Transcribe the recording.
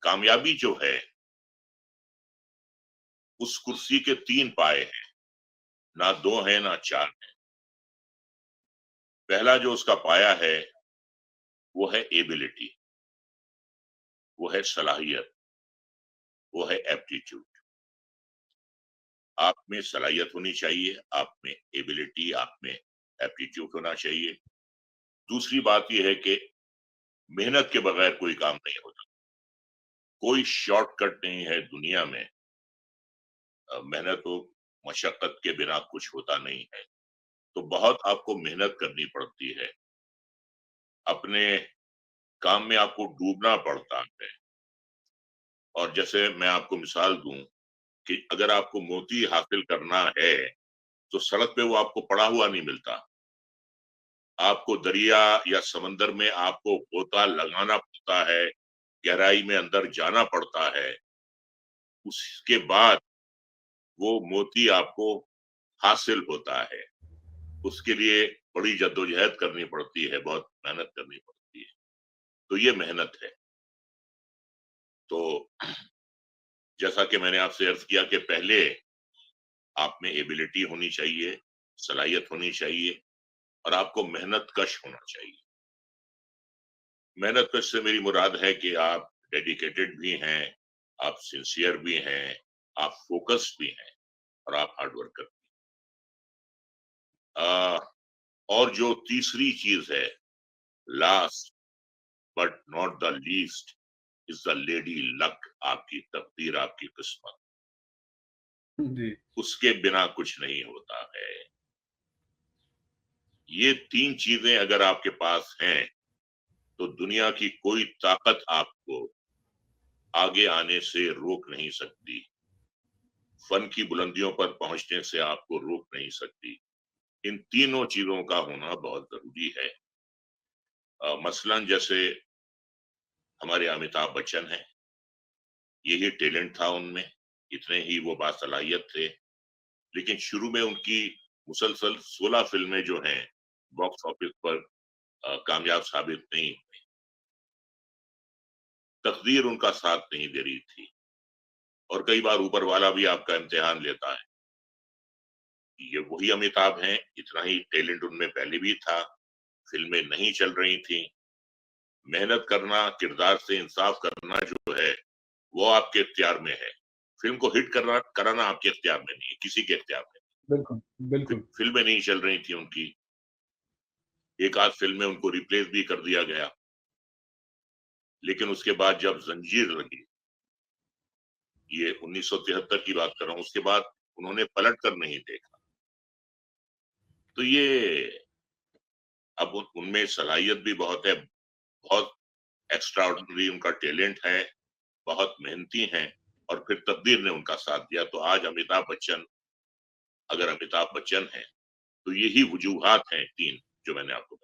कामयाबी जो है, उस कुर्सी के 3 पाए हैं, ना 2 हैं, ना 4 हैं। पहला जो उसका पाया है, वो है एबिलिटी, वो है सलाहियत, वो है एप्टीट्यूड। आप में सलाहियत होनी चाहिए, आप में एबिलिटी, आप में एप्टीट्यूड होना चाहिए। दूसरी बात ये है कि मेहनत के बगैर कोई काम नहीं होता। कोई शॉर्टकट नहीं है दुनिया में। मेहनत हो, मशक्कत के बिना कुछ होता नहीं है। तो बहुत आपको मेहनत करनी पड़ती है। अपने काम में आपको डूबना पड़ता है। और जैसे मैं आपको मिसाल दूं कि अगर आपको मोती हासिल करना है, तो सड़क पे वो आपको पड़ा हुआ नहीं मिलता। आपको दरिया या समंदर में आपको गोता लगाना पड़ता है, गहराई में अंदर जाना पड़ता है। उसके बाद वो मोती आपको हासिल होता है। उसके लिए बड़ी जद्दोजहद करनी पड़ती है, बहुत मेहनत करनी पड़ती है। तो ये मेहनत है। तो जैसा कि मैंने आपसे अर्ज किया कि पहले आप में एबिलिटी होनी चाहिए, सलाहियत होनी चाहिए और आपको मेहनत कश होना चाहिए। मेहनत कश से मेरी मुराद है कि आप डेडिकेटेड भी हैं, आप सिंसियर भी हैं, आप फोकस्ड भी हैं और आप हार्ड वर्कर भी। और जो तीसरी चीज है, last but not the least, is the lady luck. आपकी तकदीर, आपकी किस्मत, जी। उसके बिना कुछ नहीं होता है। ये 3 चीजें अगर आपके पास हैं, तो दुनिया की कोई ताकत आपको आगे आने से रोक नहीं सकती। फन की बुलंदियों पर पहुंचने से आपको रोक नहीं सकती। इन तीनों चीजों का होना बहुत जरूरी है। मसलन जैसे हमारे अमिताभ बच्चन हैं, यही टैलेंट था उनमें, इतने ही वो बासलाहियत थे। लेकिन शुरू में उनकी मुसलसल 16 फिल्में जो हैं, बॉक्स ऑफिस पर कामयाब साबित नहीं। तकदीर उनका साथ नहीं दे रही थी और कई बार ऊपर वाला भी आपका इम्तिहान लेता है। ये वही अमिताभ हैं, इतना ही टैलेंट उनमें पहले भी था, फिल्में नहीं चल रही थी। मेहनत करना, किरदार से इंसाफ करना जो है, वो आपके इख्तियार में है। फिल्म को हिट करना कराना आपके इख्तियार में नहीं है, किसी के इख्तियार में बिल्कुल, नहीं। बिल्कुल। फिल्में नहीं चल रही थी उनकी, एक आध फिल्म में उनको रिप्लेस भी कर दिया गया। लेकिन उसके बाद जब जंजीर लगी, ये 1973 की बात कर रहा हूं, उसके बाद उन्होंने पलट कर नहीं देखा। तो ये अब उनमें सलाहियत भी बहुत है, बहुत एक्स्ट्रा ऑर्डिनरी उनका टैलेंट है, बहुत मेहनती हैं और फिर तकदीर ने उनका साथ दिया। तो आज अमिताभ बच्चन अगर अमिताभ बच्चन हैं, तो यही वजूहात हैं 3 जो मैंने आपको